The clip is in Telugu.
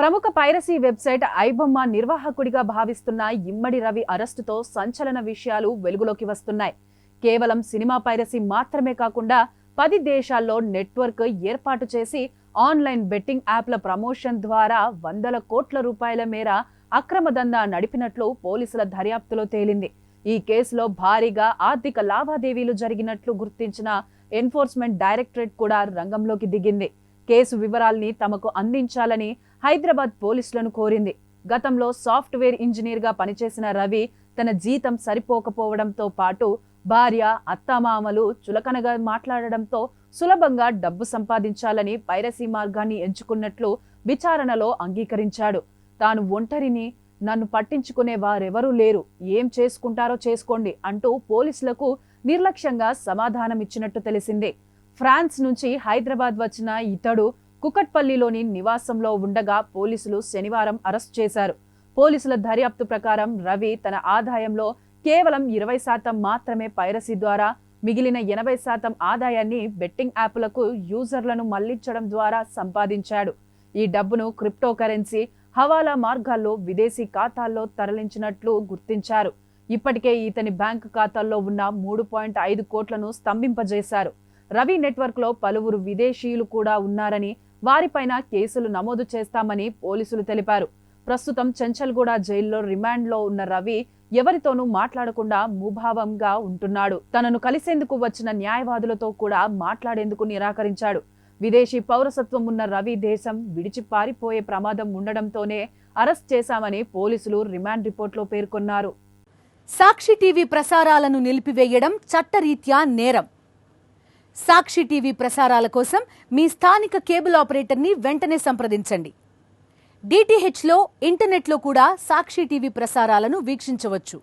ప్రముఖ పైరసీ వెబ్సైట్ ఐబొమ్మ నిర్వాహకుడిగా భావిస్తున్న ఇమ్మడి రవి అరెస్టుతో సంచలన విషయాలు వెలుగులోకి వస్తున్నాయి. కేవలం సినిమా పైరసీ మాత్రమే కాకుండా 10 దేశాల్లో నెట్వర్క్ ఏర్పాటు చేసి ఆన్లైన్ బెట్టింగ్ యాప్ల ప్రమోషన్ ద్వారా వందల కోట్ల రూపాయల మేర అక్రమ దందా నడిపినట్లు పోలీసుల దర్యాప్తులో తేలింది. ఈ కేసులో భారీగా ఆర్థిక లావాదేవీలు జరిగినట్లు గుర్తించిన ఎన్ఫోర్స్మెంట్ డైరెక్టరేట్ కూడా రంగంలోకి దిగింది. కేసు వివరాల్ని తమకు అందించాలని హైదరాబాద్ పోలీసులను కోరింది. గతంలో సాఫ్ట్వేర్ ఇంజనీర్గా పనిచేసిన రవి తన జీతం సరిపోకపోవడంతో పాటు భార్య, అత్తామామలు చులకనగా మాట్లాడడంతో సులభంగా డబ్బు సంపాదించాలని పైరసీ మార్గాన్ని ఎంచుకున్నట్లు విచారణలో అంగీకరించాడు. తాను ఒంటరిని, నన్ను పట్టించుకునే వారెవరూ లేరు, ఏం చేసుకుంటారో చేసుకోండి అంటూ పోలీసులకు నిర్లక్ష్యంగా సమాధానమిచ్చినట్టు తెలిసింది. ఫ్రాన్స్ నుంచి హైదరాబాద్ వచ్చిన ఇతడు కుకట్పల్లిలోని నివాసంలో ఉండగా పోలీసులు శనివారం అరెస్ట్ చేశారు. పోలీసుల దర్యాప్తు ప్రకారం రవి తన ఆదాయంలో కేవలం 20% మాత్రమే పైరసీ ద్వారా, మిగిలిన 80% ఆదాయాన్ని బెట్టింగ్ యాప్లకు యూజర్లను మళ్లించడం ద్వారా సంపాదించాడు. ఈ డబ్బును క్రిప్టో కరెన్సీ, హవాలా మార్గాల్లో విదేశీ ఖాతాల్లో తరలించినట్లు గుర్తించారు. ఇప్పటికే ఇతని బ్యాంకు ఖాతాల్లో ఉన్న 3.5 కోట్లను స్తంభింపజేశారు. రవి నెట్వర్క్ లో పలువురు విదేశీయులు కూడా ఉన్నారని, వారిపైన కేసులు నమోదు చేస్తామని పోలీసులు తెలిపారు. ప్రస్తుతం చెంచల్గూడ జైల్లో రిమాండ్లో ఉన్న రవి ఎవరితోనూ మాట్లాడకుండా ముభావంగా ఉంటున్నాడు. తనను కలిసేందుకు వచ్చిన న్యాయవాదులతో కూడా మాట్లాడేందుకు నిరాకరించాడు. విదేశీ పౌరసత్వం ఉన్న రవి దేశం విడిచి పారిపోయే ప్రమాదం ఉండడంతోనే అరెస్ట్ చేశామని పోలీసులు రిమాండ్ రిపోర్ట్లో పేర్కొన్నారు. సాక్షి టీవీ ప్రసారాలను నిలిపివేయడం చట్టరీత్యా నేరం. సాక్షి టీవీ ప్రసారాల కోసం మీ స్థానిక కేబుల్ ఆపరేటర్ని వెంటనే సంప్రదించండి. DTHలో, ఇంటర్నెట్లో కూడా సాక్షి టీవీ ప్రసారాలను వీక్షించవచ్చు.